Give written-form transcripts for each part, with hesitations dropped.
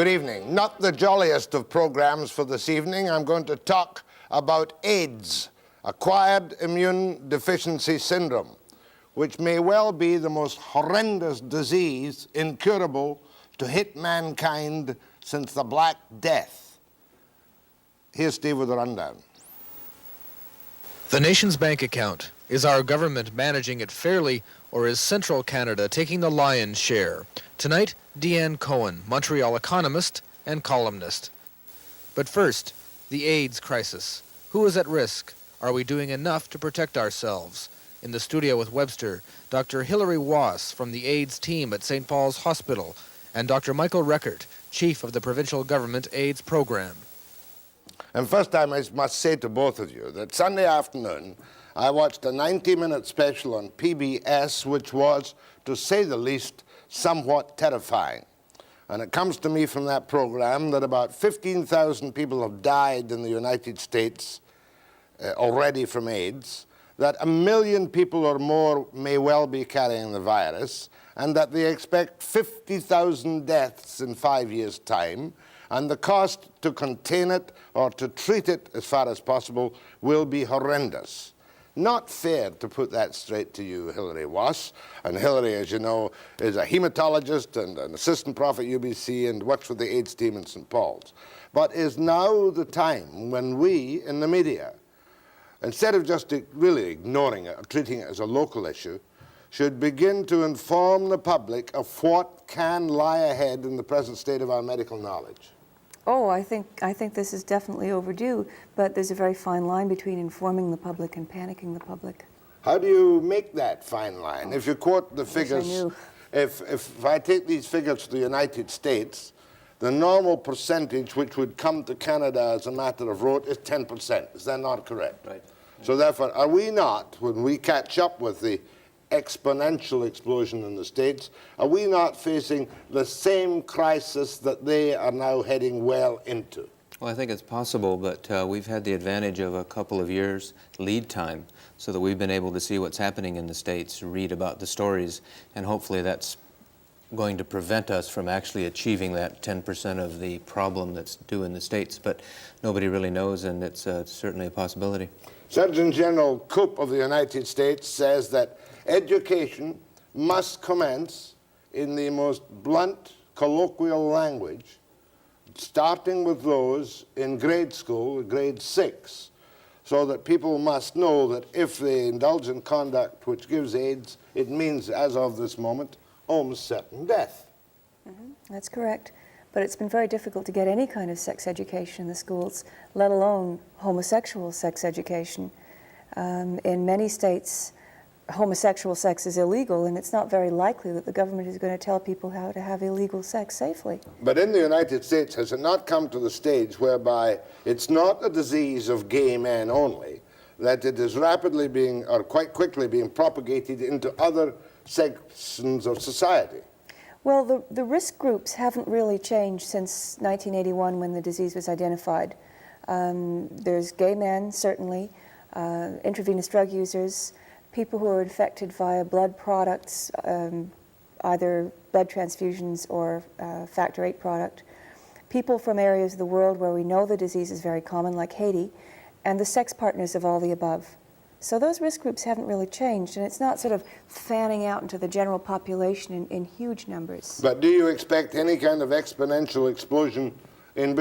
Good evening. Not the jolliest of programs for this evening. I'm going to talk about AIDS, acquired immune deficiency syndrome, which may well be the most horrendous disease, incurable, to hit mankind since the Black Death. Here's Steve with the rundown. The nation's bank account. Is our government managing it fairly, or is central Canada taking the lion's share? Tonight, Dian Cohen, Montreal economist and columnist. But first, the AIDS crisis. Who is at risk? Are we doing enough to protect ourselves? In the studio with Webster, Dr. Hilary Wass from the AIDS team at St. Paul's Hospital, and Dr. Michael Rekhart, chief of the provincial government AIDS program. And first, I must say to both of you that Sunday afternoon, I watched a 90-minute special on PBS, which was, to say the least, somewhat terrifying. And it comes to me from that program that about 15,000 people have died in the United States already from AIDS, that 1 million people or more may well be carrying the virus, and that they expect 50,000 deaths in 5 years' time, and the cost to contain it or to treat it as far as possible will be horrendous. Not fair to put that straight to you, Hilary Wass. And Hilary, as you know, is a hematologist and an assistant prof at UBC and works with the AIDS team in St. Paul's. But is now the time when we, in the media, instead of just really ignoring it or treating it as a local issue, should begin to inform the public of what can lie ahead in the present state of our medical knowledge? Oh, I think this is definitely overdue, but there's a very fine line between informing the public and panicking the public. How do you make that fine line? If you quote the figures, if I take these figures for the United States, the normal percentage which would come to Canada as a matter of rote is 10%. Is that not correct? Right. So therefore, are we not, when we catch up with the exponential explosion in the States, are we not facing the same crisis that they are now heading well into? Well, I think it's possible, but we've had the advantage of a couple of years lead time so that we've been able to see what's happening in the States, read about the stories, and hopefully that's going to prevent us from actually achieving that 10% of the problem that's due in the States. But nobody really knows, and it's certainly a possibility. Surgeon General Koop of the United States says that education must commence in the most blunt, colloquial language, starting with those in grade school, grade 6, so that people must know that if they indulge in conduct which gives AIDS, it means, as of this moment, almost certain death. That's correct. But it's been very difficult to get any kind of sex education in the schools, let alone homosexual sex education. In many states, homosexual sex is illegal, and it's not very likely that the government is going to tell people how to have illegal sex safely. But in the United States, has it not come to the stage whereby it's not a disease of gay men only, that it is rapidly being, or quite quickly being propagated into other sections of society? Well, the risk groups haven't really changed since 1981 when the disease was identified. There's gay men, certainly, intravenous drug users, people who are infected via blood products, either blood transfusions or factor VIII product, people from areas of the world where we know the disease is very common, like Haiti, and the sex partners of all the above. So those risk groups haven't really changed, and it's not sort of fanning out into the general population in huge numbers. But do you expect any kind of exponential explosion in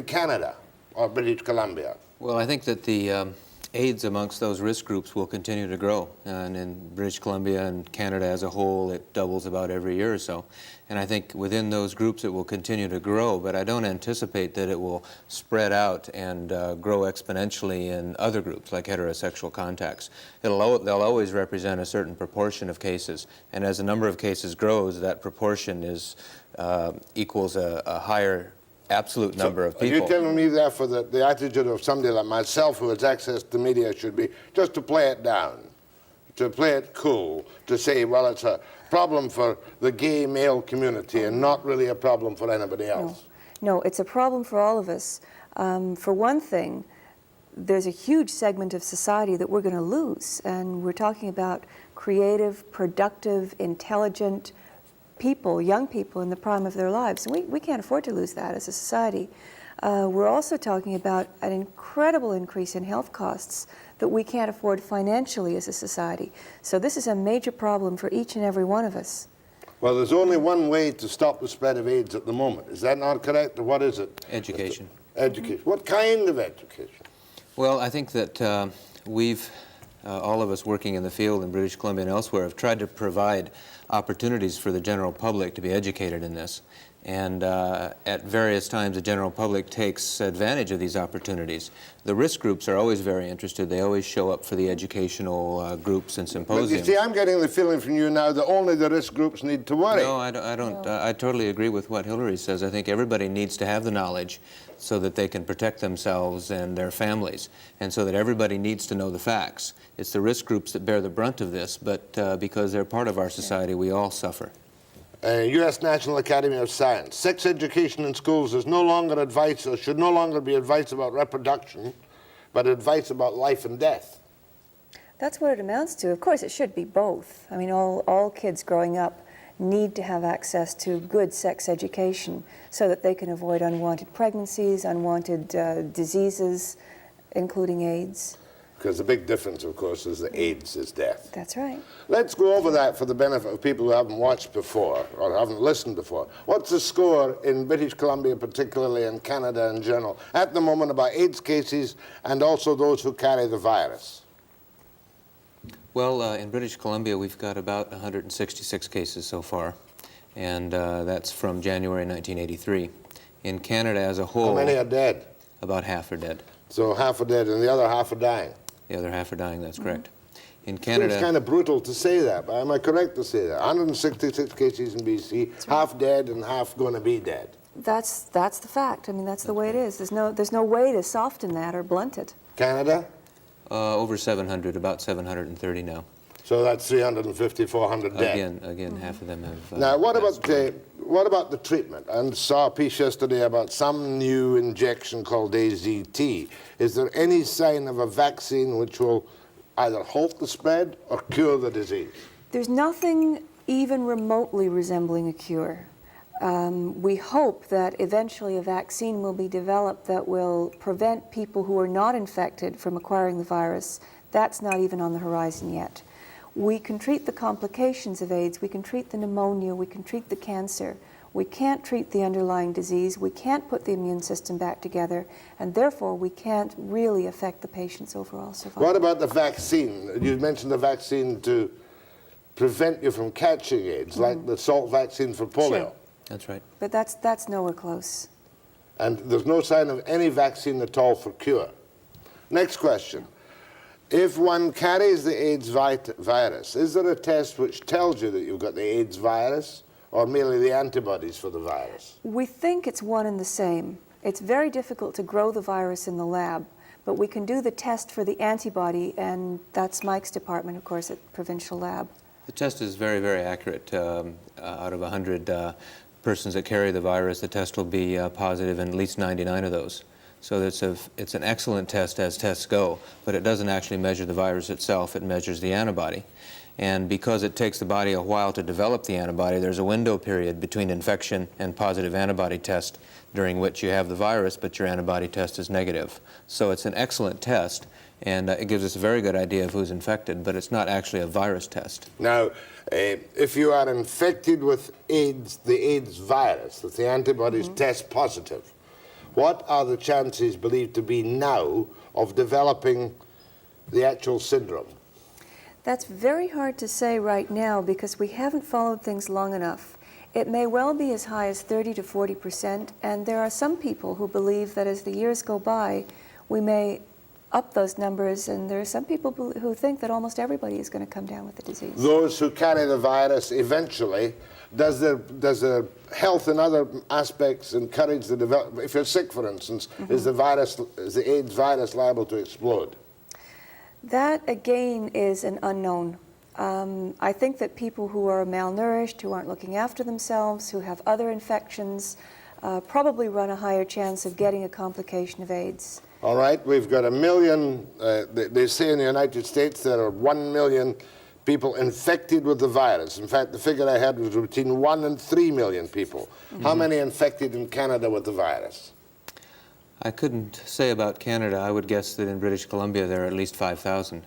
Canada or British Columbia? Well, I think that the AIDS amongst those risk groups will continue to grow. And in British Columbia and Canada as a whole, it doubles about every year or so. And I think within those groups it will continue to grow, but I don't anticipate that it will spread out and grow exponentially in other groups, like heterosexual contacts. They'll always represent a certain proportion of cases, and as the number of cases grows, that proportion equals a higher absolute number of people. Are you telling me, therefore, that the attitude of somebody like myself who has access to media should be just to play it down, to play it cool, to say, well, it's a problem for the gay male community and not really a problem for anybody else? No, it's a problem for all of us. For one thing, there's a huge segment of society that we're going to lose, and we're talking about creative, productive, intelligent, people, young people in the prime of their lives. And we can't afford to lose that as a society. We're also talking about an incredible increase in health costs that we can't afford financially as a society. So this is a major problem for each and every one of us. Well, there's only one way to stop the spread of AIDS at the moment. Is that not correct, or what is it? Education. Education. What kind of education? Well, I think that we've, all of us working in the field in British Columbia and elsewhere, have tried to provide opportunities for the general public to be educated in this. And at various times, the general public takes advantage of these opportunities. The risk groups are always very interested. They always show up for the educational groups and symposiums. But you see, I'm getting the feeling from you now that only the risk groups need to worry. No, I don't. I totally agree with what Hilary says. I think everybody needs to have the knowledge so that they can protect themselves and their families, and so that everybody needs to know the facts. It's the risk groups that bear the brunt of this, but because they're part of our society, we all suffer. U.S. National Academy of Science. Sex education in schools is no longer advice, or should no longer be advice about reproduction, but advice about life and death. That's what it amounts to. Of course, it should be both. I mean, all kids growing up need to have access to good sex education so that they can avoid unwanted pregnancies, unwanted diseases, including AIDS. Because the big difference, of course, is that AIDS is death. That's right. Let's go over that for the benefit of people who haven't watched before or haven't listened before. What's the score in British Columbia, particularly, and Canada in general, at the moment about AIDS cases and also those who carry the virus? Well, in British Columbia, we've got about 166 cases so far, and that's from January 1983. In Canada as a whole... How many are dead? About half are dead. So half are dead and the other half are dying? The other half are dying, that's correct. In Canada... It's kind of brutal to say that, but am I correct to say that? 166 cases in BC, right. Half dead and half going to be dead. That's the fact. I mean, that's the way it is. There's no way to soften that or blunt it. Canada? Over 700, about 730 now. So that's 350, 400 dead. Again, half of them have... Now, what about the treatment? I saw a piece yesterday about some new injection called AZT. Is there any sign of a vaccine which will either halt the spread or cure the disease? There's nothing even remotely resembling a cure. We hope that eventually a vaccine will be developed that will prevent people who are not infected from acquiring the virus. That's not even on the horizon yet. We can treat the complications of AIDS, we can treat the pneumonia, we can treat the cancer. We can't treat the underlying disease, we can't put the immune system back together, and therefore we can't really affect the patient's overall survival. What about the vaccine? You mentioned the vaccine to prevent you from catching AIDS, like the salt vaccine for polio. Sure. That's right. But that's nowhere close. And there's no sign of any vaccine at all for cure. Next question. If one carries the AIDS virus, is there a test which tells you that you've got the AIDS virus, or merely the antibodies for the virus? We think it's one and the same. It's very difficult to grow the virus in the lab, but we can do the test for the antibody, and that's Mike's department, of course, at Provincial Lab. The test is very, very accurate. Out of 100 persons that carry the virus, the test will be positive in at least 99 of those. So it's an excellent test as tests go, but it doesn't actually measure the virus itself, it measures the antibody. And because it takes the body a while to develop the antibody, there's a window period between infection and positive antibody test during which you have the virus, but your antibody test is negative. So it's an excellent test, and it gives us a very good idea of who's infected, but it's not actually a virus test. Now, if you are infected with AIDS, the AIDS virus, if the antibodies test positive, what are the chances believed to be now of developing the actual syndrome? That's very hard to say right now because we haven't followed things long enough. It may well be as high as 30 to 40%, and there are some people who believe that as the years go by, we may up those numbers, and there are some people who think that almost everybody is going to come down with the disease. Those who carry the virus eventually, does the health and other aspects encourage the development? If you're sick, for instance, is the AIDS virus liable to explode? That, again, is an unknown. I think that people who are malnourished, who aren't looking after themselves, who have other infections, probably run a higher chance of getting a complication of AIDS. All right, we've got 1 million, they say in the United States there are 1 million people infected with the virus. In fact, the figure I had was between 1 and 3 million people. How many infected in Canada with the virus? I couldn't say about Canada. I would guess that in British Columbia there are at least 5,000.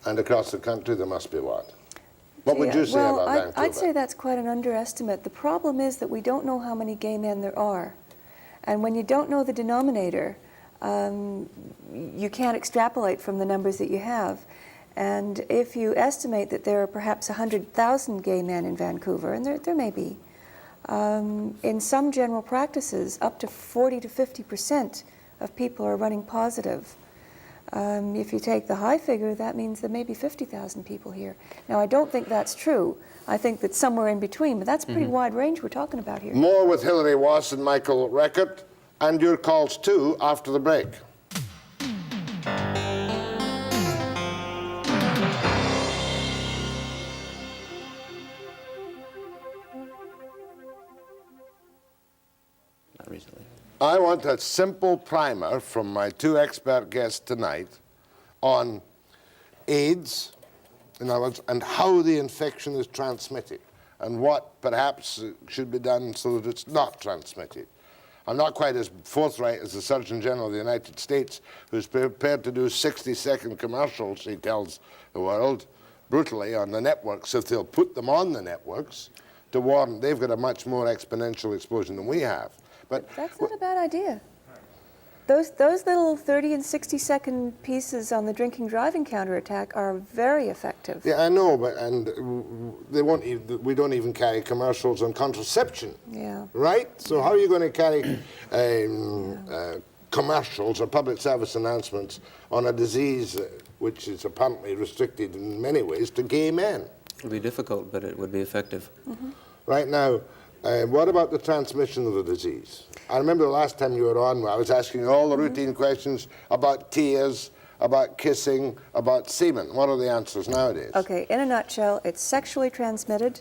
And across the country there must be what? What would you say well, about Vancouver? I'd say that's quite an underestimate. The problem is that we don't know how many gay men there are. And when you don't know the denominator, you can't extrapolate from the numbers that you have. And if you estimate that there are perhaps 100,000 gay men in Vancouver, and there may be, in some general practices, up to 40 to 50% of people are running positive. If you take the high figure, that means there may be 50,000 people here. Now, I don't think that's true. I think that's somewhere in between, but that's a pretty wide range we're talking about here. More with Hilary Wass and Michael Rekhart, and your calls too after the break. Not recently. I want a simple primer from my two expert guests tonight on AIDS, in other words, and how the infection is transmitted, and what perhaps should be done so that it's not transmitted. I'm not quite as forthright as the Surgeon General of the United States, who's prepared to do 60-second commercials, he tells the world, brutally on the networks, if they'll put them on the networks, to warn they've got a much more exponential explosion than we have. But that's not a bad idea. Those little 30 and 60-second pieces on the drinking driving counterattack are very effective. yeah, I know, but they won't. We don't even carry commercials on contraception. Yeah. Right. So how are you going to carry commercials or public service announcements on a disease which is apparently restricted in many ways to gay men? It would be difficult, but it would be effective. Right now, what about the transmission of the disease? I remember the last time you were on, I was asking you all the routine questions about tears, about kissing, about semen. What are the answers nowadays? Okay, in a nutshell, it's sexually transmitted,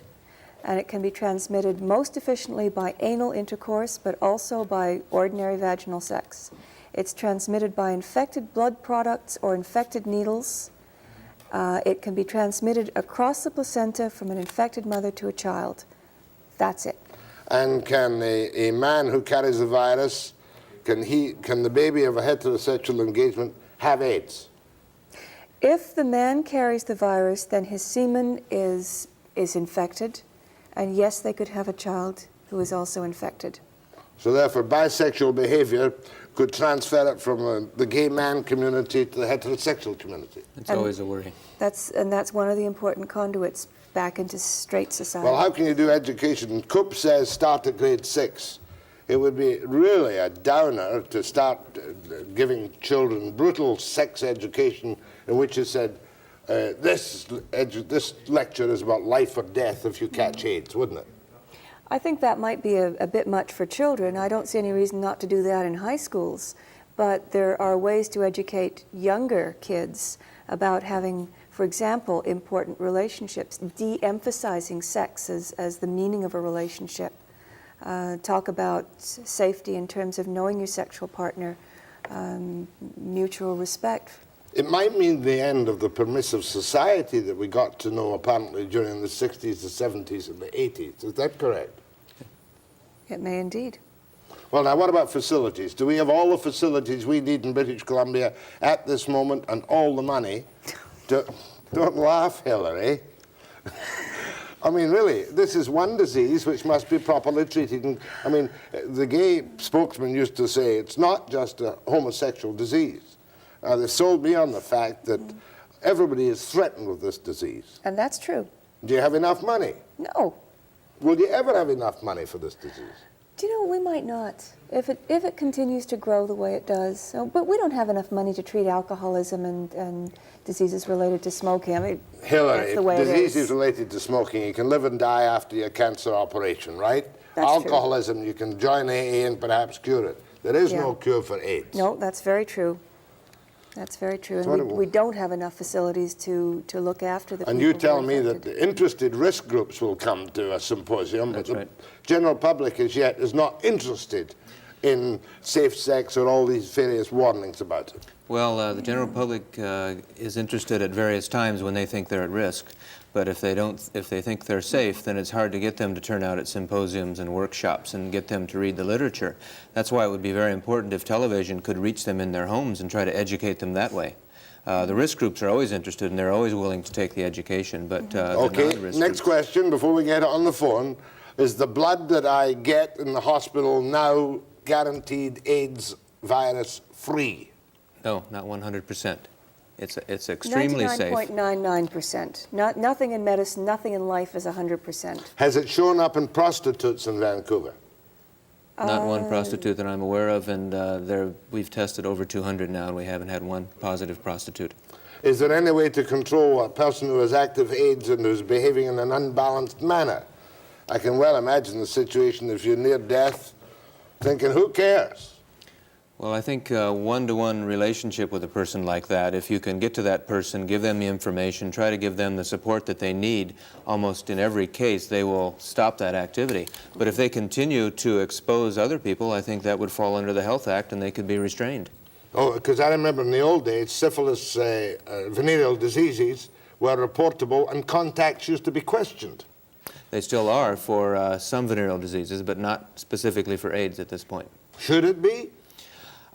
and it can be transmitted most efficiently by anal intercourse, but also by ordinary vaginal sex. It's transmitted by infected blood products or infected needles. It can be transmitted across the placenta from an infected mother to a child. That's it. And can a man who carries the virus, can the baby of a heterosexual engagement have AIDS? If the man carries the virus, then his semen is infected, and yes, they could have a child who is also infected. So therefore, bisexual behavior could transfer it from the gay man community to the heterosexual community. It's always a worry. That's one of the important conduits back into straight society. Well, how can you do education? Coop says start at grade 6. It would be really a downer to start giving children brutal sex education in which it said, this lecture is about life or death if you catch AIDS, wouldn't it? I think that might be a bit much for children. I don't see any reason not to do that in high schools, but there are ways to educate younger kids about having, for example, important relationships, de-emphasizing sex as the meaning of a relationship. Talk about safety in terms of knowing your sexual partner, mutual respect. It might mean the end of the permissive society that we got to know apparently during the 60s, the 70s, and the 80s. Is that correct? It may indeed. Well, now, what about facilities? Do we have all the facilities we need in British Columbia at this moment and all the money to... Don't laugh, Hilary. I mean, really, this is one disease which must be properly treated. And, I mean, the gay spokesman used to say it's not just a homosexual disease. They sold me on the fact that everybody is threatened with this disease. And that's true. Do you have enough money? No. Will you ever have enough money for this disease? Do you know, we might not, if it continues to grow the way it does. So, but we don't have enough money to treat alcoholism and diseases related to smoking. I mean, Hilary, that's the way diseases it is. related to smoking, you can live and die after your cancer operation, right? That's Alcoholism, you can join AA and perhaps cure it. There is Yeah. no cure for AIDS. No, that's very true. That's very true. So And we don't have enough facilities to look after the people. And you who tell are me that affected. the interested risk groups will come to a symposium, That's but the right. general public as yet is not interested in safe sex or all these various warnings about it? Well, the general public is interested at various times when they think they're at risk. But if they think they're safe, then it's hard to get them to turn out at symposiums and workshops and get them to read the literature. That's why it would be very important if television could reach them in their homes and try to educate them that way. The risk groups are always interested and they're always willing to take the education, but okay, next question before we get on the phone. Is the blood that I get in the hospital now guaranteed AIDS virus free? No, not 100%. It's extremely safe. 99.99%. Nothing in medicine, nothing in life is 100%. Has it shown up in prostitutes in Vancouver? Not one prostitute that I'm aware of, and we've tested over 200 now, and we haven't had one positive prostitute. Is there any way to control a person who has active AIDS and who's behaving in an unbalanced manner? I can well imagine the situation if you're near death, thinking, who cares? Well, I think one-to-one relationship with a person like that, if you can get to that person, give them the information, try to give them the support that they need, almost in every case, they will stop that activity. But if they continue to expose other people, I think that would fall under the Health Act and they could be restrained. Oh, because I remember in the old days, syphilis, venereal diseases were reportable and contacts used to be questioned. They still are for some venereal diseases, but not specifically for AIDS at this point. Should it be?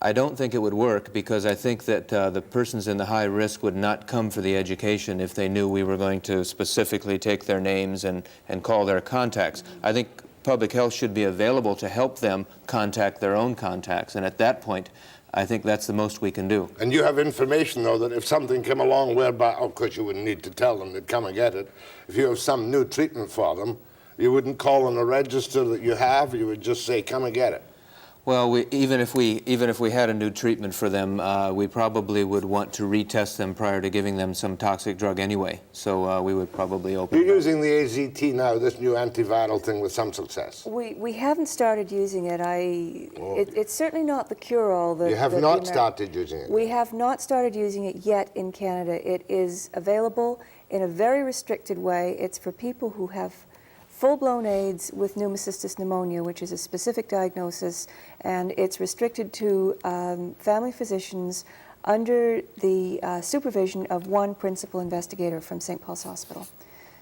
I don't think it would work because I think that the persons in the high risk would not come for the education if they knew we were going to specifically take their names and call their contacts. I think public health should be available to help them contact their own contacts, and at that point, I think that's the most we can do. And you have information, though, that if something came along whereby, of course you wouldn't need to tell them, they'd come and get it. If you have some new treatment for them, you wouldn't call on a register that you have, you would just say, come and get it. Well, even if we had a new treatment for them, we probably would want to retest them prior to giving them some toxic drug anyway. So we would probably open. You're using the AZT now, this new antiviral thing, with some success. We haven't started using it. It's certainly not the cure-all. You have not started using it? We have not started using it yet in Canada. It is available in a very restricted way. It's for people who have full-blown AIDS with pneumocystis pneumonia, which is a specific diagnosis, and it's restricted to family physicians under the supervision of one principal investigator from St. Paul's Hospital.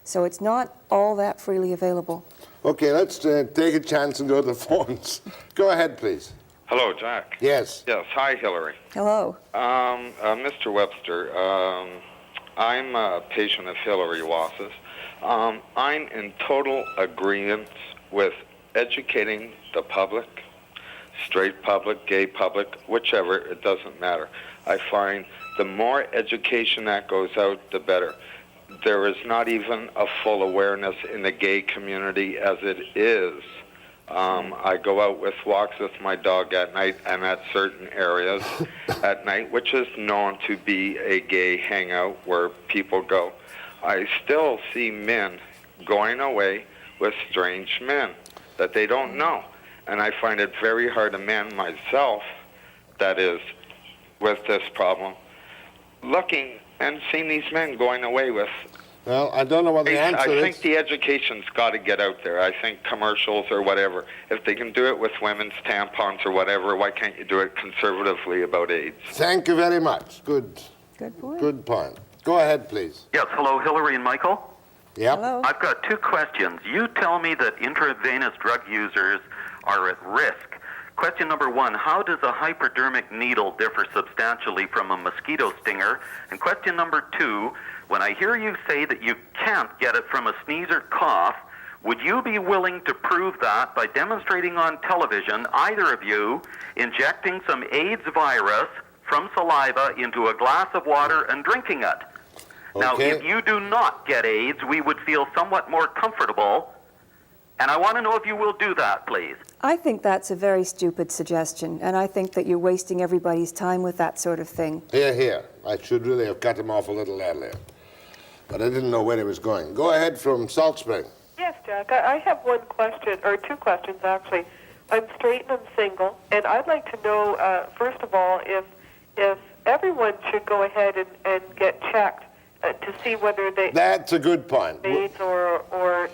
So it's not all that freely available. Okay, let's take a chance and go to the phones. Go ahead, please. Hello, Jack. Yes. Yes, hi, Hilary. Hello. Mr. Webster, I'm a patient of Hilary Wass's. I'm in total agreement with educating the public, straight public, gay public, whichever, it doesn't matter. I find the more education that goes out, the better. There is not even a full awareness in the gay community as it is. I go out with walks with my dog at night and at certain areas at night, which is known to be a gay hangout where people go. I still see men going away with strange men that they don't know. And I find it very hard, a man myself that is with this problem, looking and seeing these men going away with. Well, I don't know what the answer is. I think the education's got to get out there. I think commercials or whatever, if they can do it with women's tampons or whatever, why can't you do it conservatively about AIDS? Thank you very much. Good point. Good point. Go ahead, please. Yes, hello, Hilary and Michael. Yep. Hello. I've got two questions. You tell me that intravenous drug users are at risk. Question number one, how does a hypodermic needle differ substantially from a mosquito stinger? And question number two, when I hear you say that you can't get it from a sneeze or cough, would you be willing to prove that by demonstrating on television, either of you, injecting some AIDS virus from saliva into a glass of water and drinking it? Now, if you do not get AIDS, we would feel somewhat more comfortable, and I want to know if you will do that, please. I think that's a very stupid suggestion, and I think that you're wasting everybody's time with that sort of thing. Here, here. I should really have cut him off a little earlier, but I didn't know where he was going. Go ahead from Salt Spring. Yes, Jack. I have one question, or two questions, actually. I'm straight and I'm single, and I'd like to know, first of all, if everyone should go ahead and get checked to see whether they That's a good point. AIDS or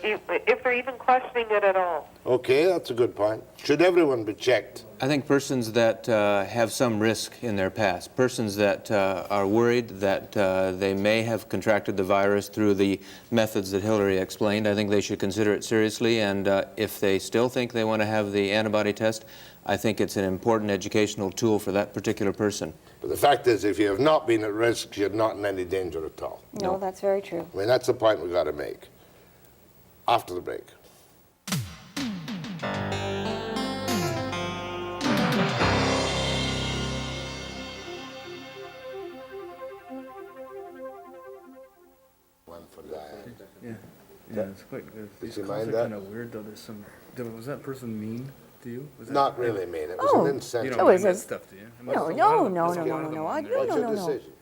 if they're even questioning it at all. Okay, that's a good point. Should everyone be checked? I think persons that have some risk in their past, persons that are worried that they may have contracted the virus through the methods that Hilary explained, I think they should consider it seriously, and if they still think they want to have the antibody test, I think it's an important educational tool for that particular person. But the fact is, if you have not been at risk, you're not in any danger at all. No, that's very true. I mean, that's the point we've got to make. After the break. One for Diane. Yeah, it's quite good. Did These you calls mind are that? kind of weird, though. There's some. Was that person mean to you? Was that, Not really mean. It was Oh. an You incentive. don't Oh, mind is that it- stuff, do you? I mean, No, there's a no, lot of them- no, there's a no, lot no, of no, them I- in there. no, What's no, your no, no. decision?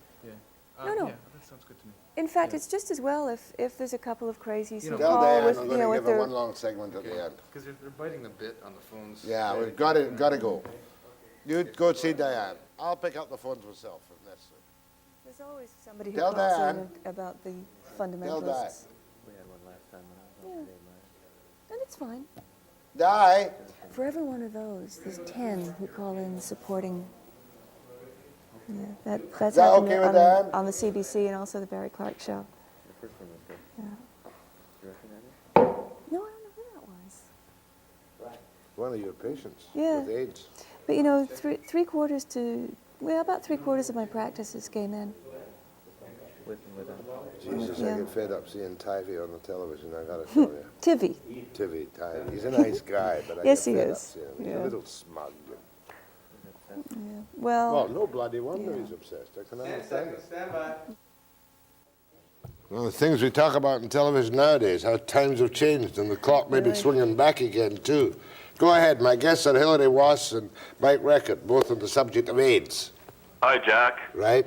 No, no. Yeah, that sounds good to me. In fact, it's just as well if there's a couple of crazies who know, Tell call Diane with, I'm you going know, to with give her their... one long segment at the end. Because they're biting the bit on the phones. Yeah, we've got to go. You go see Diane. I'll pick up the phones myself if necessary. There's always somebody who Tell calls in Diane. about the Tell Diane. fundamentalists. We had one last time when Yeah. And it's fine. Di! For every one of those, there's 10 who call in supporting. Yeah, that's that happened okay with on, Diane? on the CBC and also the Barry Clark show. The first one was good. Yeah. You recognize it? No, I don't know who that was. One of your patients Yeah. with AIDS. But you know, about three quarters of my practice is gay men. With and without. Jesus, Yeah. I get fed up seeing Tivy on the television, I gotta tell you. Tivy. Tivy, He's a nice guy, but I Yes, get he fed is. up seeing him. He's Yeah. a little smug. Yeah. Well, Well, no bloody wonder yeah. he's obsessed. I can understand it. Well, the things we talk about in television nowadays, how times have changed, and the clock may be Right. swinging back again, too. Go ahead. My guests are Hilary Wass and Mike Rekhart, both on the subject of AIDS, Hi, Jack. right?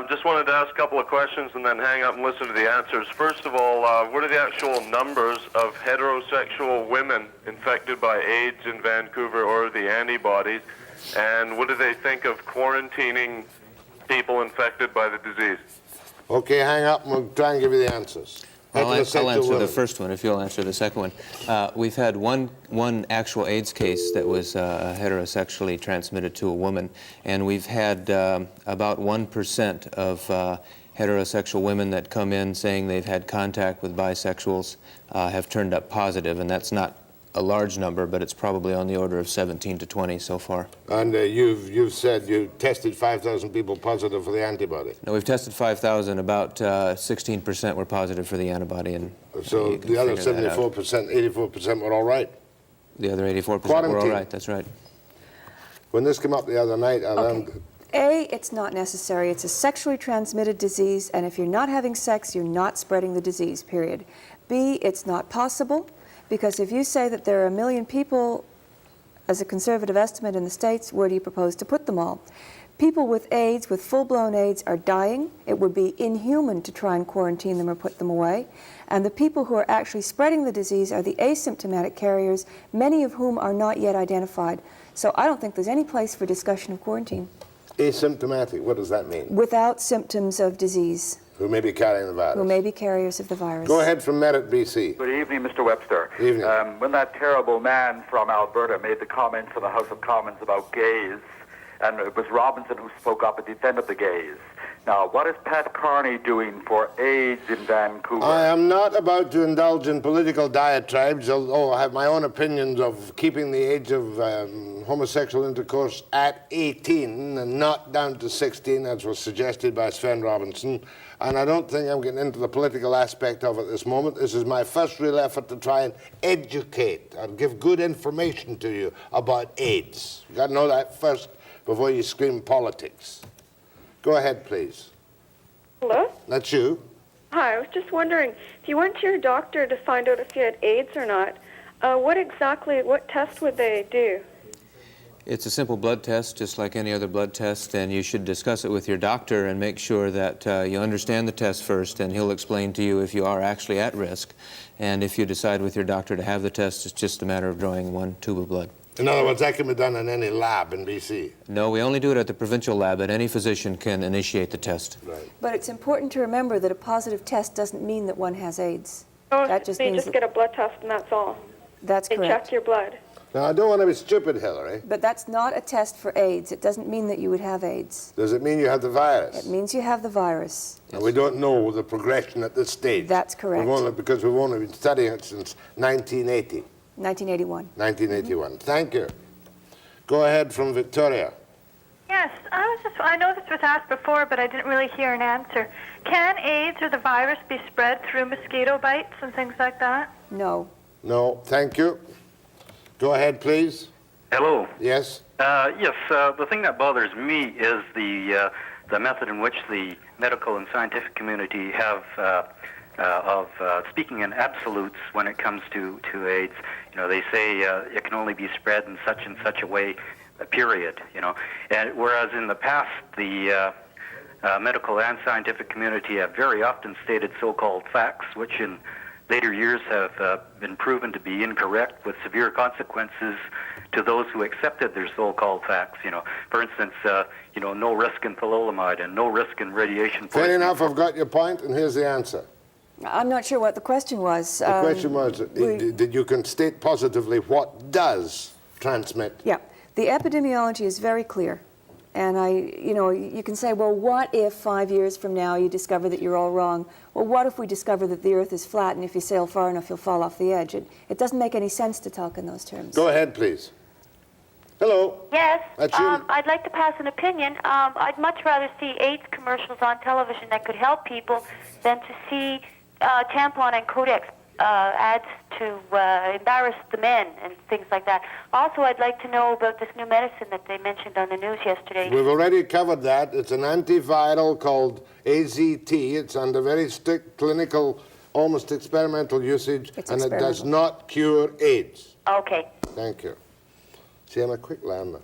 Just wanted to ask a couple of questions and then hang up and listen to the answers. First of all, what are the actual numbers of heterosexual women infected by AIDS in Vancouver or the antibodies? And what do they think of quarantining people infected by the disease? Okay, hang up and we'll try and give you the answers. I'll answer Heterosexual the women. first one if you'll answer the second one. We've had one actual AIDS case that was heterosexually transmitted to a woman, and we've had about 1% of heterosexual women that come in saying they've had contact with bisexuals have turned up positive, and that's not a large number, but it's probably on the order of 17 to 20 so far. And you've said you tested 5,000 people positive for the antibody. Now, we've tested 5,000, about 16% were positive for the antibody, and So you can the other figure that out. 74%, 84% were all right. The other 84% were all Quarantine. right, that's right. When this came up the other night, I learned A, it's not necessary. It's a sexually transmitted disease, and if you're not having sex, you're not spreading the disease, period. B, it's not possible, because if you say that there are 1 million people, as a conservative estimate in the States, where do you propose to put them all? People with AIDS, with full-blown AIDS, are dying. It would be inhuman to try and quarantine them or put them away. And the people who are actually spreading the disease are the asymptomatic carriers, many of whom are not yet identified. So I don't think there's any place for discussion of quarantine. asymptomatic. What does that mean? Without symptoms of disease, Who may be carrying the virus. who may be carriers of the virus. Go ahead from Merritt, BC. Good evening, Mr. Webster. Evening. When that terrible man from Alberta made the comments in the House of Commons about gays, and it was Robinson who spoke up and defended the gays. Now, what is Pat Carney doing for AIDS in Vancouver? I am not about to indulge in political diatribes, although I have my own opinions of keeping the age of homosexual intercourse at 18 and not down to 16, as was suggested by Sven Robinson. And I don't think I'm getting into the political aspect of it this moment. This is my first real effort to try and educate and give good information to you about AIDS. You've got to know that first before you scream politics. Go ahead, please. Hello? That's you. Hi, I was just wondering, if you went to your doctor to find out if you had AIDS or not, what test would they do? It's a simple blood test, just like any other blood test, and you should discuss it with your doctor and make sure that you understand the test first, and he'll explain to you if you are actually at risk. And if you decide with your doctor to have the test, it's just a matter of drawing one tube of blood. In other words, that can be done in any lab in BC. No, we only do it at the provincial lab, but any physician can initiate the test. Right. But it's important to remember that a positive test doesn't mean that one has AIDS. Oh, That just so you means just that- get a blood test and that's all. That's They correct. check your blood. Now, I don't want to be stupid, Hilary. But that's not a test for AIDS. It doesn't mean that you would have AIDS. Does it mean you have the virus? It means you have the virus. And we don't know the progression at this stage. That's correct. Because we've only been studying it since 1980, 1981. 1981. Thank you. Go ahead from Victoria. Yes, I know this was asked before, but I didn't really hear an answer. Can AIDS or the virus be spread through mosquito bites and things like that? No. No, thank you. Go ahead, please. Hello. Yes? Yes, the thing that bothers me is the method in which the medical and scientific community have of speaking in absolutes when it comes to AIDS. You know, they say it can only be spread in such a way, period, you know. And whereas in the past, the medical and scientific community have very often stated so-called facts, which in later years have been proven to be incorrect with severe consequences to those who accepted their so-called facts. You know, for instance, no risk in thalidomide and no risk in radiation poisoning. Fair enough, I've got your point, and here's the answer. I'm not sure what the question was. The question was that you can state positively what does transmit. Yeah, the epidemiology is very clear. And you can say, well, what if 5 years from now you discover that you're all wrong? Well, what if we discover that the Earth is flat and if you sail far enough you'll fall off the edge? It doesn't make any sense to talk in those terms. Go ahead, please. Hello. Yes, That's you. I'd like to pass an opinion. I'd much rather see AIDS commercials on television that could help people than to see tampon and Codex ads to embarrass the men and things like that. Also, I'd like to know about this new medicine that they mentioned on the news yesterday. We've already covered that. It's an antiviral called AZT. It's under very strict clinical, almost experimental usage, and it does not cure AIDS. Okay. Thank you. See, I'm a quick learner.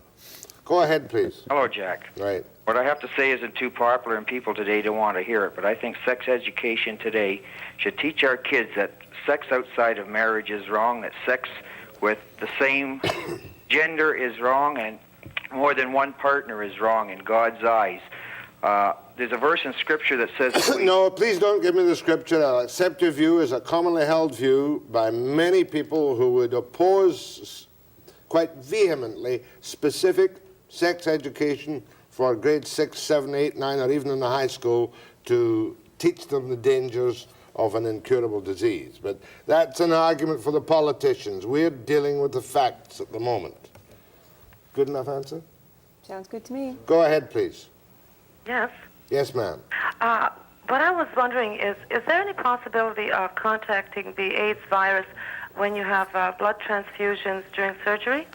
Go ahead, please. Hello, Jack. Right. What I have to say isn't too popular and people today don't want to hear it, but I think sex education today should teach our kids that sex outside of marriage is wrong, that sex with the same gender is wrong, and more than one partner is wrong in God's eyes. There's a verse in Scripture that says... No, please don't give me the Scripture. I'll accept your view as a commonly held view by many people who would oppose quite vehemently specific sex education for grades 6, 7, 8, 9, or even in the high school to teach them the dangers of an incurable disease. But that's an argument for the politicians. We're dealing with the facts at the moment. Good enough answer? Sounds good to me. Go ahead, please. Yes. Yes, ma'am. What I was wondering is there any possibility of contacting the AIDS virus when you have blood transfusions during surgery?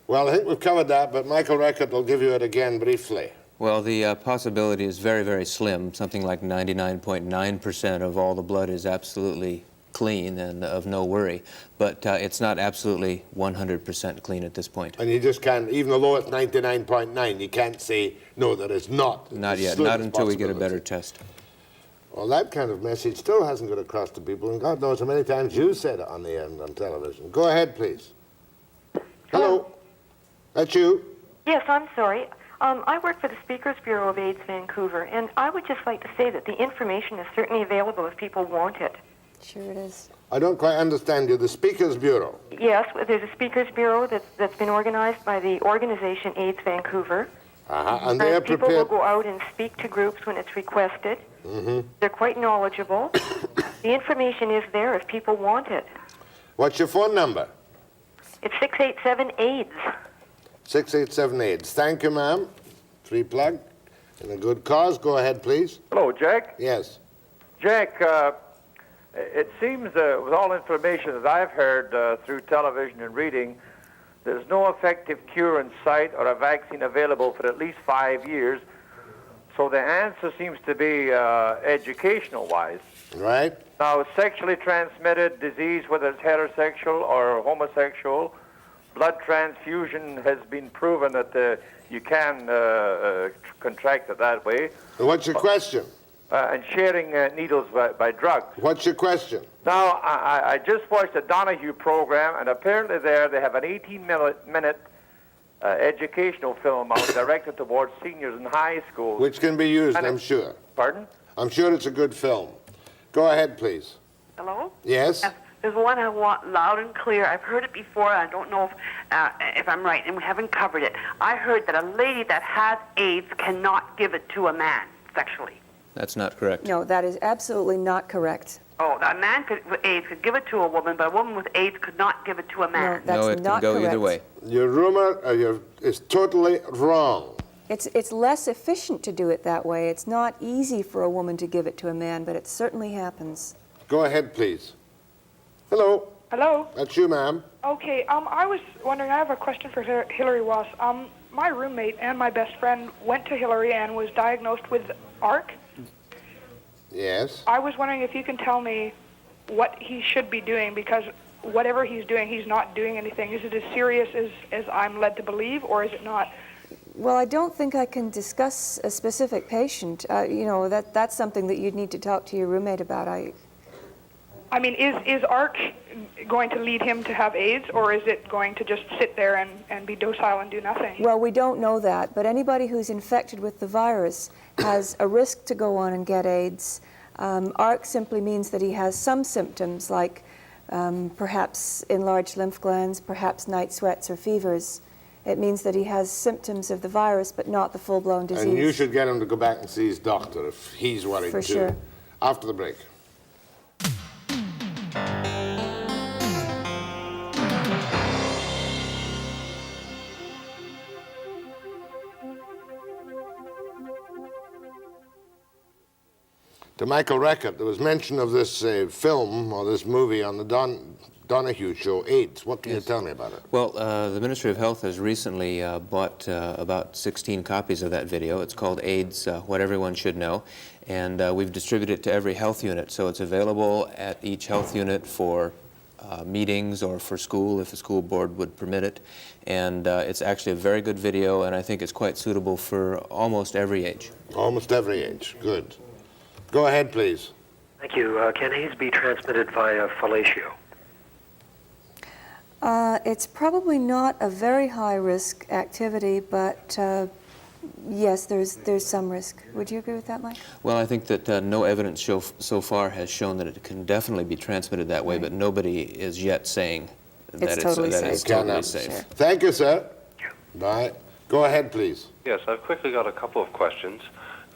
Well, I think we've covered that, but Michael Rekhart will give you it again briefly. Well, the possibility is very, very slim. Something like 99.9% of all the blood is absolutely clean and of no worry. But it's not absolutely 100% clean at this point. And you just can't, even though it's 99.9, you can't say, no, there is not. Not yet, not until we get a better test. Well, that kind of message still hasn't got across to people, and God knows how many times you said it on the air and on television. Go ahead, please. Hello. That's you. Yes, I'm sorry. I work for the Speakers Bureau of AIDS Vancouver, and I would just like to say that the information is certainly available if people want it. Sure it is. I don't quite understand you. The Speakers Bureau. Yes, there's a Speakers Bureau that's been organized by the organization AIDS Vancouver. And they are people will prepared. go out and speak to groups when it's requested. Mm-hmm. They're quite knowledgeable. The information is there if people want it. What's your phone number? It's 687-AIDS. 687 AIDS. Thank you, ma'am. Free plug. And a good cause. Go ahead, please. Hello, Jack. Yes. Jack, it seems with all information that I've heard through television and reading, there's no effective cure in sight or a vaccine available for at least 5 years. So the answer seems to be educational-wise. Right. Now, sexually transmitted disease, whether it's heterosexual or homosexual, blood transfusion has been proven that you can contract it that way. What's your question? and sharing needles by drugs. What's your question? Now, I just watched the Donahue program, and apparently there they have an 18-minute educational film out directed towards seniors in high school. Which can be used, And I'm sure. Pardon? I'm sure it's a good film. Go ahead, please. Hello? Yes? There's one I want loud and clear. I've heard it before. I don't know if I'm right, and we haven't covered it. I heard that a lady that has AIDS cannot give it to a man sexually. That's not correct. No, that is absolutely not correct. Oh, a man with AIDS could give it to a woman, but a woman with AIDS could not give it to a man. No, that's not can go correct. either way. Your rumor is totally wrong. It's less efficient to do it that way. It's not easy for a woman to give it to a man, but it certainly happens. Go ahead, please. Hello. Hello. That's you, ma'am. Okay, I was wondering, I have a question for Hilary Wass. My roommate and my best friend went to Hilary and was diagnosed with ARC. Yes. I was wondering if you can tell me what he should be doing, because whatever he's doing, he's not doing anything. Is it as serious as I'm led to believe, or is it not? Well, I don't think I can discuss a specific patient. You know, that's something that you'd need to talk to your roommate about. I mean, is ARC going to lead him to have AIDS, or is it going to just sit there and be docile and do nothing? Well, we don't know that, but anybody who's infected with the virus has a risk to go on and get AIDS. ARC simply means that he has some symptoms, like perhaps enlarged lymph glands, perhaps night sweats or fevers. It means that he has symptoms of the virus, but not the full-blown disease. And you should get him to go back and see his doctor if he's worried For too. sure. After the break. To Michael Rekhart, there was mention of this film or this movie on the Donahue show, AIDS. What can you tell me about it? Well, the Ministry of Health has recently bought about 16 copies of that video. It's called AIDS, What Everyone Should Know, and we've distributed it to every health unit, so it's available at each health unit for meetings or for school, if the school board would permit it. And it's actually a very good video, and I think it's quite suitable for almost every age. Almost every age, good. Go ahead, please. Thank you. Can AIDS be transmitted via fellatio? It's probably not a very high-risk activity, but yes, there's some risk. Would you agree with that, Mike? Well, I think that no evidence so far has shown that it can definitely be transmitted that way, but nobody is yet saying that it's totally safe. It's totally safe. Sure. Thank you, sir. Bye. Go ahead, please. Yes, I've quickly got a couple of questions.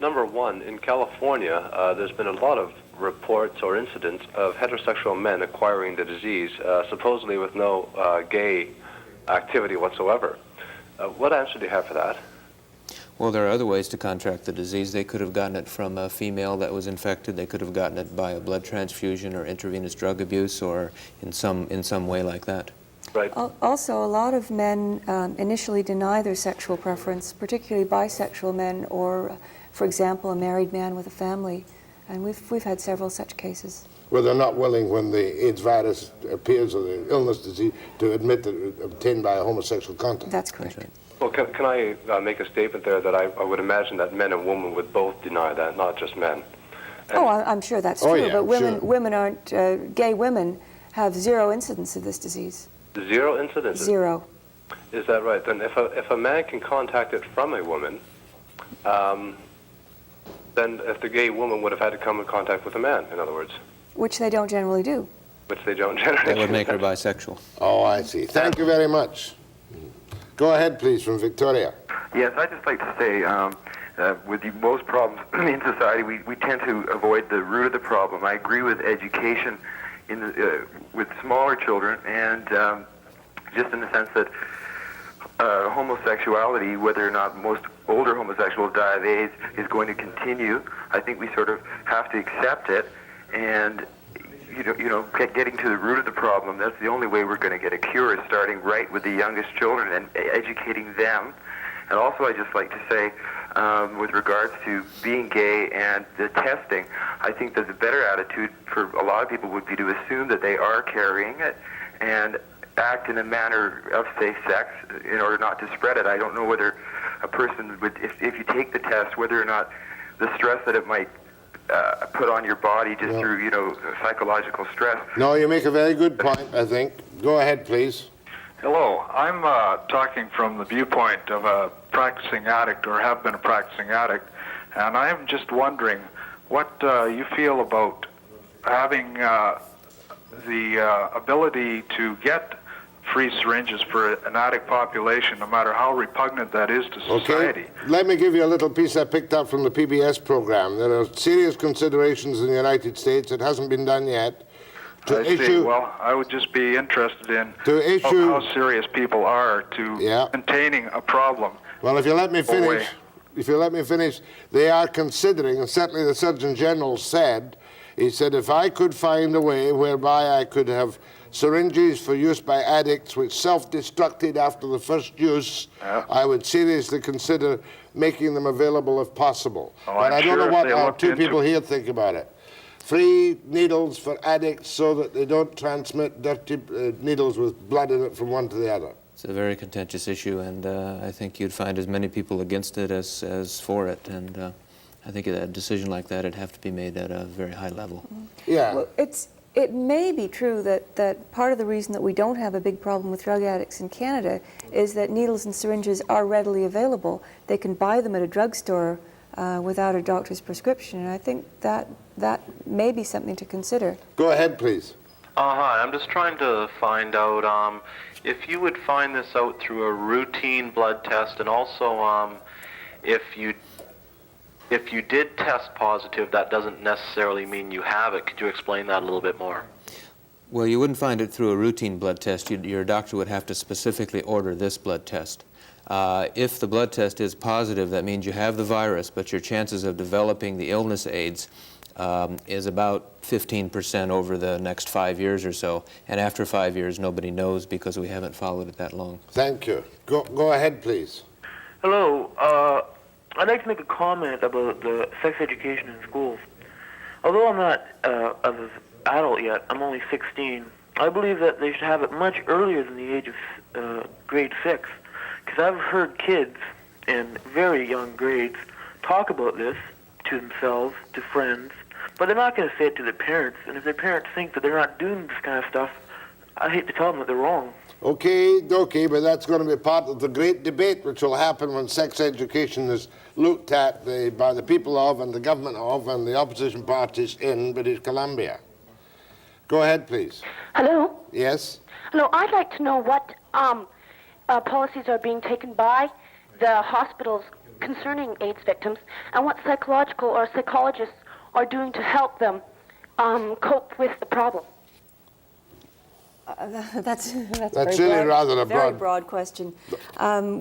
Number one, in California, there's been a lot of reports or incidents of heterosexual men acquiring the disease, supposedly with no gay activity whatsoever. What answer do you have for that? Well, there are other ways to contract the disease. They could have gotten it from a female that was infected. They could have gotten it by a blood transfusion or intravenous drug abuse or in some way like that. Right. Also, a lot of men initially deny their sexual preference, particularly bisexual men or, for example, a married man with a family. And we've had several such cases. Well, they're not willing when the AIDS virus appears or the illness disease to admit that it was obtained by a homosexual contact. That's correct. That's right. Well, can I make a statement there that I would imagine that men and women would both deny that, not just men? Oh, I'm sure that's true, but women aren't, gay women have zero incidence of this disease. Zero incidence? Zero. Is that right? Then if a man can contact it from a woman, then if the gay woman would have had to come in contact with a man, in other words. Which they don't generally do. Which they don't generally do. That would make her bisexual. Oh, I see. Thank you very much. Go ahead, please, from Victoria. Yes, I'd just like to say, with most problems in society, we tend to avoid the root of the problem. I agree with education with smaller children, and just in the sense that homosexuality, whether or not most older homosexuals die of AIDS, is going to continue. I think we sort of have to accept it, and getting to the root of the problem, that's the only way we're going to get a cure, is starting right with the youngest children and educating them. And also I'd just like to say, with regards to being gay and the testing, I think that the better attitude for a lot of people would be to assume that they are carrying it and act in a manner of safe sex in order not to spread it. I don't know whether a person would, if you take the test, whether or not the stress that it might put on your body just through, you know, psychological stress. No, you make a very good point, I think. Go ahead, please. Hello, I'm talking from the viewpoint of a practicing addict, or have been a practicing addict, and I'm just wondering what you feel about having the ability to get free syringes for an addict population, no matter how repugnant that is to society. Okay, let me give you a little piece I picked up from the PBS program. There are serious considerations in the United States. It hasn't been done yet. I see. Well, I would just be interested in how serious people are to containing a problem. Well, if you let me finish, they are considering, and certainly the Surgeon General said, he said, if I could find a way whereby I could have syringes for use by addicts which self-destructed after the first use, I would seriously consider making them available if possible. But I don't know what our two people here think about it. Free needles for addicts so that they don't transmit dirty needles with blood in it from one to the other. It's a very contentious issue, and I think you'd find as many people against it as for it. And I think a decision like that would have to be made at a very high level. Yeah. Well, it may be true that part of the reason that we don't have a big problem with drug addicts in Canada is that needles and syringes are readily available. They can buy them at a drugstore without a doctor's prescription, and I think that may be something to consider. Go ahead, please. Hi, I'm just trying to find out if you would find this out through a routine blood test, and also if you did test positive, that doesn't necessarily mean you have it. Could you explain that a little bit more? Well, you wouldn't find it through a routine blood test. Your doctor would have to specifically order this blood test. If the blood test is positive, that means you have the virus, but your chances of developing the illness AIDS is about 15% over the next 5 years or so. And after 5 years, nobody knows because we haven't followed it that long. Thank you. Go ahead, please. Hello. I'd like to make a comment about the sex education in schools. Although I'm not an adult yet, I'm only 16, I believe that they should have it much earlier than the age of grade 6. Because I've heard kids in very young grades talk about this to themselves, to friends, but they're not going to say it to their parents. And if their parents think that they're not doing this kind of stuff, I hate to tell them that they're wrong. Okay, but that's going to be part of the great debate which will happen when sex education is looked at by the people of, and the government of, and the opposition parties in British Columbia. Go ahead, please. Hello? Yes? Hello, I'd like to know what policies are being taken by the hospitals concerning AIDS victims, and what psychological or psychologists are doing to help them cope with the problem. That's really rather a very broad question.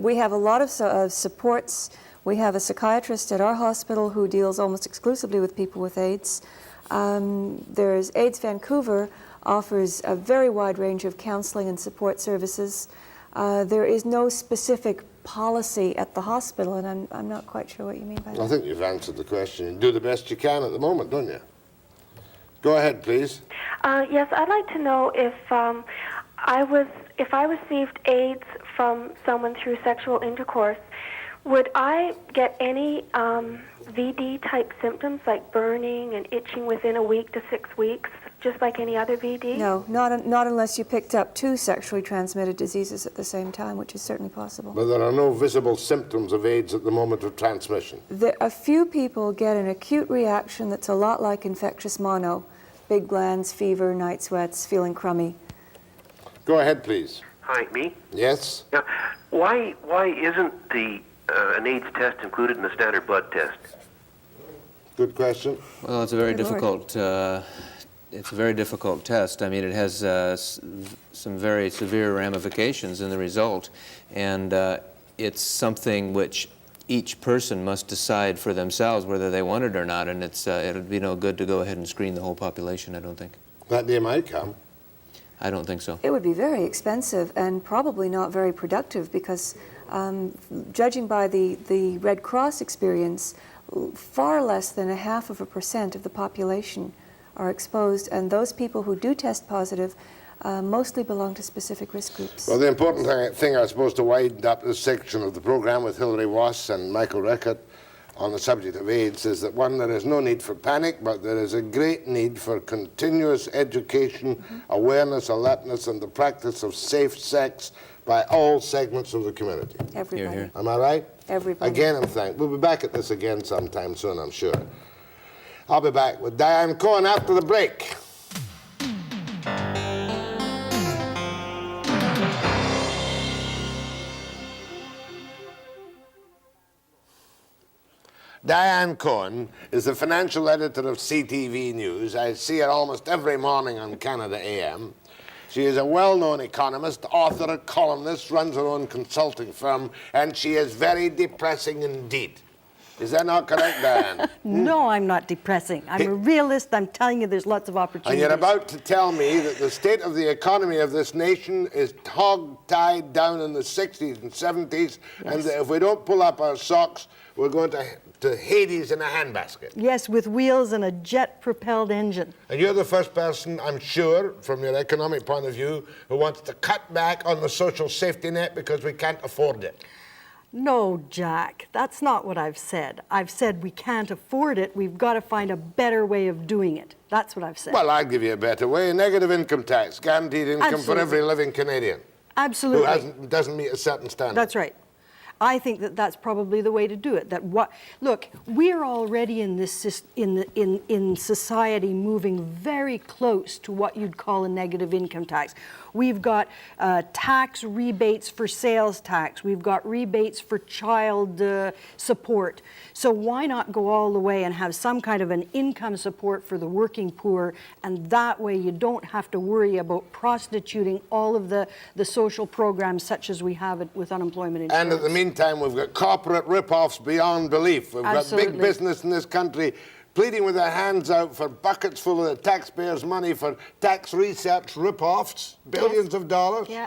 We have a lot of supports. We have a psychiatrist at our hospital who deals almost exclusively with people with AIDS. There's AIDS Vancouver offers a very wide range of counseling and support services. There is no specific policy at the hospital, and I'm not quite sure what you mean by that. I think you've answered the question. You do the best you can at the moment, don't you? Go ahead, please. Yes, I'd like to know if I received AIDS from someone through sexual intercourse, would I get any VD-type symptoms like burning and itching within a week to 6 weeks, just like any other VD? No, not unless you picked up 2 sexually transmitted diseases at the same time, which is certainly possible. But there are no visible symptoms of AIDS at the moment of transmission. A few people get an acute reaction that's a lot like infectious mono. Big glands, fever, night sweats, feeling crummy. Go ahead, please. Hi, me? Yes? Yeah. Why isn't the an AIDS test included in the standard blood test? Good question. Well, it's a very difficult. It's a very difficult test. I mean, it has some very severe ramifications in the result, and it's something which each person must decide for themselves whether they want it or not, and it would be no good to go ahead and screen the whole population, I don't think. That day might come. I don't think so. It would be very expensive and probably not very productive because, judging by the Red Cross experience, far less than 0.5% of the population are exposed, and those people who do test positive mostly belong to specific risk groups. Well, the important thing I suppose, to wind up this section of the program with Hilary Wass and Michael Rekhart, on the subject of AIDS is that, one, there is no need for panic, but there is a great need for continuous education, awareness, alertness, and the practice of safe sex by all segments of the community. Everybody. Hear, hear. Am I right? Everybody. Again, I'm thankful. We'll be back at this again sometime soon, I'm sure. I'll be back with Dian Cohen after the break. Dian Cohen is the financial editor of CTV News. I see her almost every morning on Canada AM. She is a well-known economist, author, columnist, runs her own consulting firm, and she is very depressing indeed. Is that not correct, Dian? No, I'm not depressing. I'm a realist. I'm telling you there's lots of opportunities. And you're about to tell me that the state of the economy of this nation is hog-tied down in the 60s and 70s, Yes. and that if we don't pull up our socks, we're going to Hades in a handbasket. Yes, with wheels and a jet-propelled engine. And you're the first person, I'm sure, from your economic point of view, who wants to cut back on the social safety net because we can't afford it. No, Jack, that's not what I've said. I've said we can't afford it. We've got to find a better way of doing it. That's what I've said. Well, I'll give you a better way. Negative income tax, guaranteed income for Absolutely. every living Canadian. Absolutely. Who doesn't meet a certain standard. That's right. I think that that's probably the way to do it. Look, we're already in this in society moving very close to what you'd call a negative income tax. We've got tax rebates for sales tax. We've got rebates for child support. So why not go all the way and have some kind of an income support for the working poor, and that way you don't have to worry about prostituting all of the social programs such as we have it with unemployment insurance. And at the meantime, we've got corporate rip-offs beyond belief. We've Absolutely. got big business in this country pleading with their hands out for buckets full of the taxpayers' money for tax research rip-offs, billions of dollars. Yeah.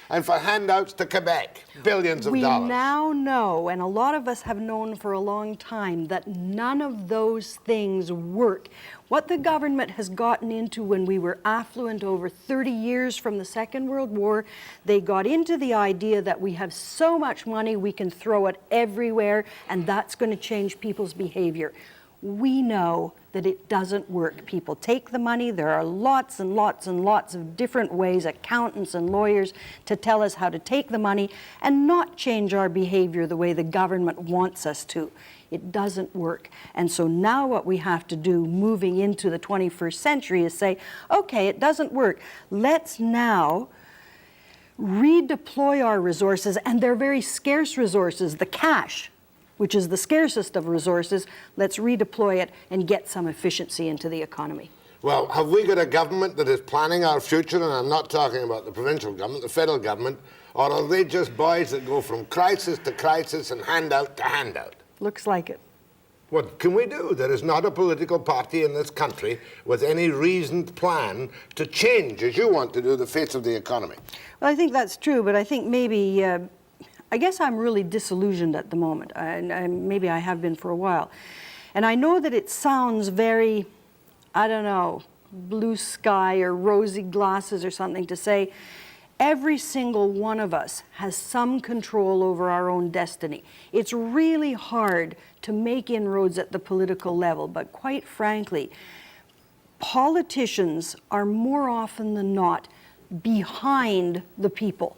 And for handouts to Quebec, billions of dollars. We now know, and a lot of us have known for a long time, that none of those things work. What the government has gotten into when we were affluent over 30 years from the Second World War, they got into the idea that we have so much money we can throw it everywhere, and that's going to change people's behavior. We know that it doesn't work. People take the money. There are lots and lots and lots of different ways, accountants and lawyers, to tell us how to take the money and not change our behavior the way the government wants us to. It doesn't work. And so now what we have to do moving into the 21st century is say, okay, it doesn't work. Let's now redeploy our resources, and they're very scarce resources, the cash, which is the scarcest of resources. Let's redeploy it and get some efficiency into the economy. Well, have we got a government that is planning our future? And I'm not talking about the provincial government, the federal government, or are they just boys that go from crisis to crisis and handout to handout? Looks like it. What can we do? There is not a political party in this country with any reasoned plan to change, as you want to do, the face of the economy. Well, I think that's true, but I think maybe I guess I'm really disillusioned at the moment, and maybe I have been for a while. And I know that it sounds very, I don't know, blue sky or rosy glasses or something to say every single one of us has some control over our own destiny. It's really hard to make inroads at the political level, but quite frankly, politicians are more often than not behind the people.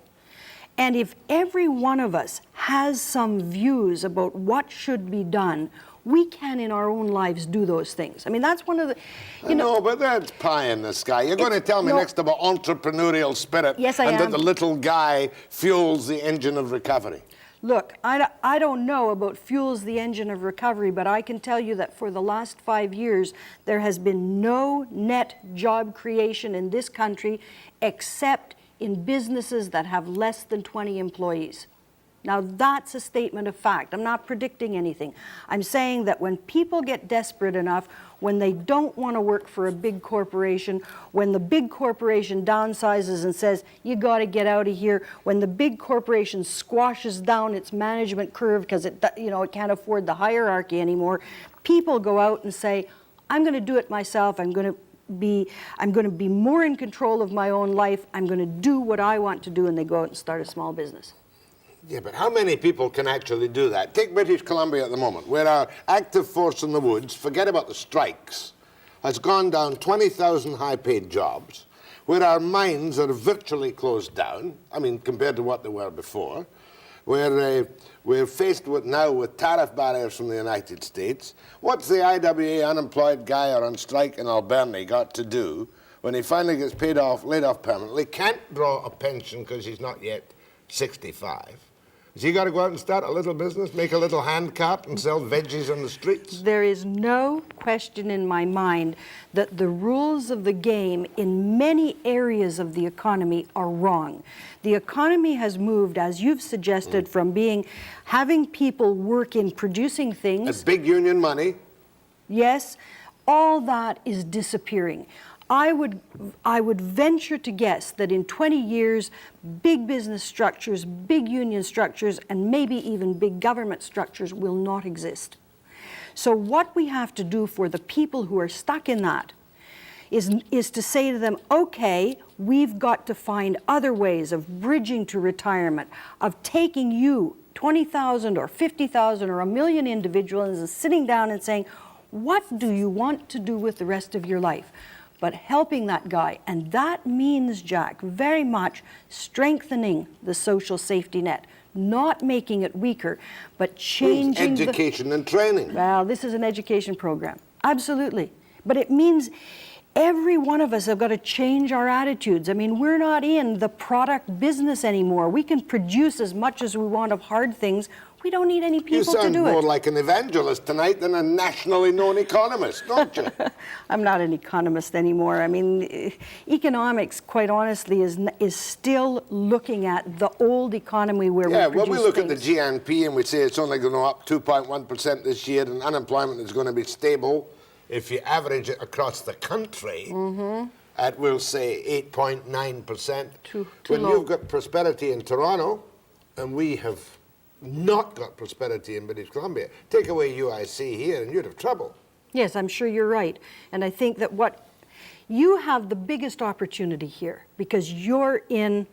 And if every one of us has some views about what should be done, we can in our own lives do those things. I mean, that's one of the, you know. No, but that's pie in the sky. You're going to tell me next about entrepreneurial spirit. Yes, I and am. that the little guy fuels the engine of recovery. Look, I don't know about fuels the engine of recovery, but I can tell you that for the last 5 years, there has been no net job creation in this country except in businesses that have less than 20 employees. Now that's a statement of fact. I'm not predicting anything. I'm saying that when people get desperate enough, when they don't want to work for a big corporation, when the big corporation downsizes and says, you got to get out of here, when the big corporation squashes down its management curve because it can't afford the hierarchy anymore, people go out and say, I'm going to do it myself. I'm going to be more in control of my own life. I'm going to do what I want to do, and they go out and start a small business. Yeah, but how many people can actually do that? Take British Columbia at the moment, where our active force in the woods, forget about the strikes, has gone down 20,000 high-paid jobs, where our mines are virtually closed down, I mean, compared to what they were before, where we're faced with now with tariff barriers from the United States. What's the IWA unemployed guy or on strike in Alberni got to do when he finally gets laid off permanently, can't draw a pension because he's not yet 65? Has he got to go out and start a little business, make a little hand cart and sell veggies on the streets? There is no question in my mind that the rules of the game in many areas of the economy are wrong. The economy has moved, as you've suggested, from having people work in producing things. That's big union money. Yes, all that is disappearing. I would venture to guess that in 20 years, big business structures, big union structures, and maybe even big government structures will not exist. So what we have to do for the people who are stuck in that is to say to them, okay, we've got to find other ways of bridging to retirement, of taking you, 20,000 or 50,000 or 1 million individuals, and sitting down and saying, what do you want to do with the rest of your life? But helping that guy. And that means, Jack, very much strengthening the social safety net, not making it weaker, but changing education and training. Well, this is an education program. Absolutely. But it means every one of us have got to change our attitudes. I mean, we're not in the product business anymore. We can produce as much as we want of hard things. We don't need any people to do it. You sound more like an evangelist tonight than a nationally known economist, don't you? I'm not an economist anymore. I mean, economics, quite honestly, is still looking at the old economy where we produce well, we look things. at the GNP and we say it's only going to go up 2.1% this year and unemployment is going to be stable. If you average it across the country, at, we'll say, 8.9%. When low. you've got prosperity in Toronto, and we have not got prosperity in British Columbia, take away UIC here and you'd have trouble. Yes, I'm sure you're right. And I think that you have the biggest opportunity here because you're in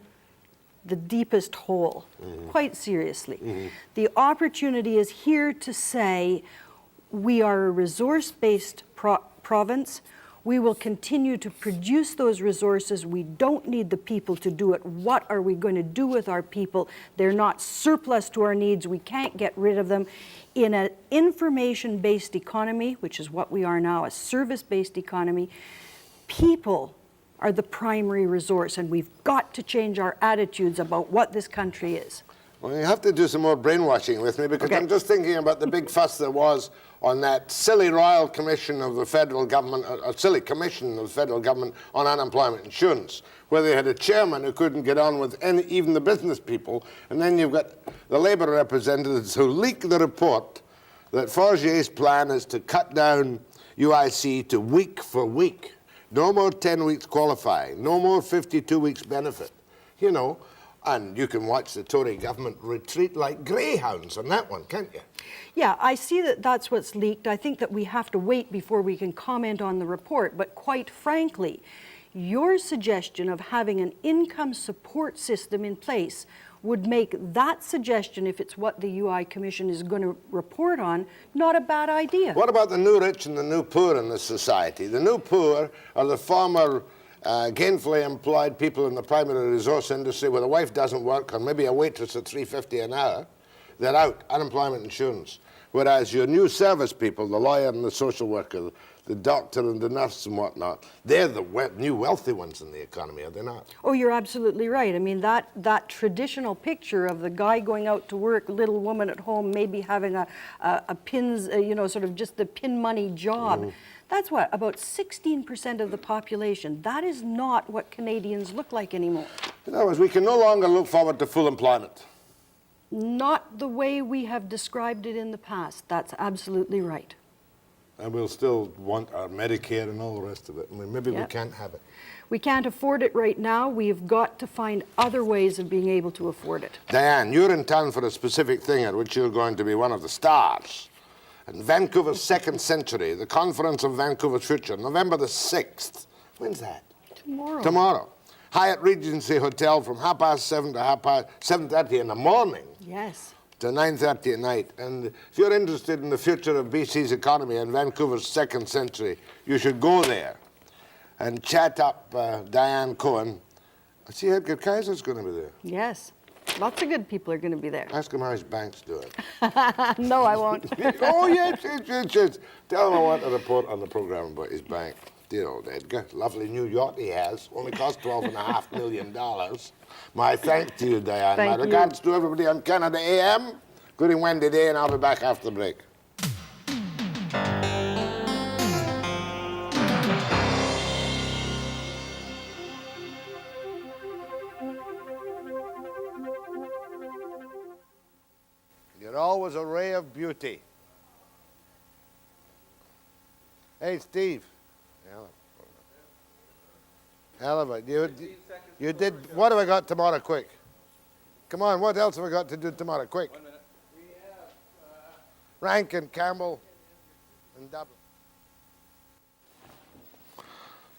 the deepest hole, quite seriously. The opportunity is here to say, we are a resource-based province. We will continue to produce those resources. We don't need the people to do it. What are we going to do with our people? They're not surplus to our needs. We can't get rid of them. In an information-based economy, which is what we are now, a service-based economy, people are the primary resource, and we've got to change our attitudes about what this country is. Well, you have to do some more brainwashing with me because I'm just thinking about the big fuss there was on that silly Royal Commission of the federal government, a silly commission of the federal government on unemployment insurance, where they had a chairman who couldn't get on with even the business people, and then you've got the Labour representatives who leak the report that Forgier's plan is to cut down UIC to week for week. No more 10 weeks qualifying, no more 52 weeks benefit, you know. And you can watch the Tory government retreat like greyhounds on that one, can't you? Yeah, I see that that's what's leaked. I think that we have to wait before we can comment on the report. But quite frankly, your suggestion of having an income support system in place would make that suggestion, if it's what the UI Commission is going to report on, not a bad idea. What about the new rich and the new poor in this society? The new poor are the former gainfully employed people in the primary resource industry where the wife doesn't work, or maybe a waitress at $3.50 an hour. They're out, unemployment insurance. Whereas your new service people, the lawyer and the social worker, the doctor and the nurse and whatnot, they're the new wealthy ones in the economy, are they not? Oh, you're absolutely right. I mean, that traditional picture of the guy going out to work, little woman at home, maybe having a pins, sort of just the pin money job. That's what, about 16% of the population. That is not what Canadians look like anymore. In other words, we can no longer look forward to full employment. Not the way we have described it in the past. That's absolutely right. And we'll still want our Medicare and all the rest of it. I mean, maybe we can't have it. We can't afford it right now. We've got to find other ways of being able to afford it. Diane, you're in town for a specific thing at which you're going to be one of the stars. And Vancouver's Second Century, the Conference of Vancouver's Future, November the 6th. When's that? Tomorrow. Tomorrow. Hyatt Regency Hotel from 7:30 to 7:30 in the morning Yes. to 9:30 at night. And if you're interested in the future of BC's economy and Vancouver's second century, you should go there and chat up Dian Cohen. I see Edgar Kaiser's going to be there. Yes. Lots of good people are going to be there. Ask him how his bank's doing. No, I won't. Oh, yes. Tell him I want a report on the program about his bank. Dear old Edgar. Lovely new yacht he has. Only cost $12.5 million. My thanks to you, Diane. Thank My you. regards to everybody on Canada AM, including Wendy Day, and I'll be back after the break. You're always a ray of beauty. Hey, Steve. Hell of it. You did. What have I got tomorrow? Quick. Come on. What else have I got to do tomorrow? Quick. 1 minute. We have Rankin, Campbell, and Dublin.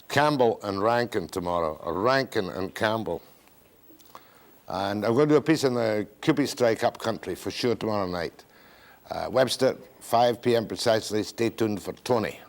Campbell and Rankin tomorrow, or Rankin and Campbell. And I'm going to do a piece on the Cupid strike up country for sure tomorrow night. Webster, 5 p.m. precisely. Stay tuned for Tony.